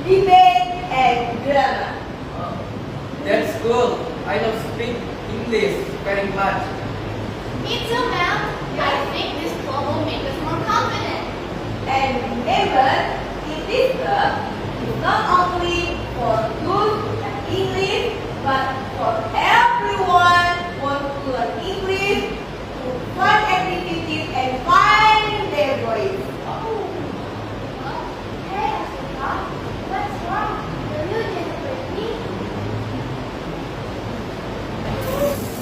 debate, and drama. That's cool. I love speak English very much. Me too, ma'am. I think this club will make us more confident. And remember, in this club, it's not only for good at English, but for everyone who wants to learn English, to fun activities, and find their voice. Oh, hey, Asuka, what's wrong? Will you celebrate me?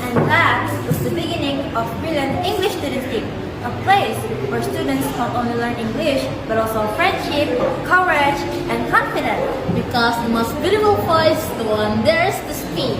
And that was the beginning of Brilliant English Students Team, a place where students not only learn English, but also friendship, courage, and confidence. Because the most beautiful voice, the one dares to speak.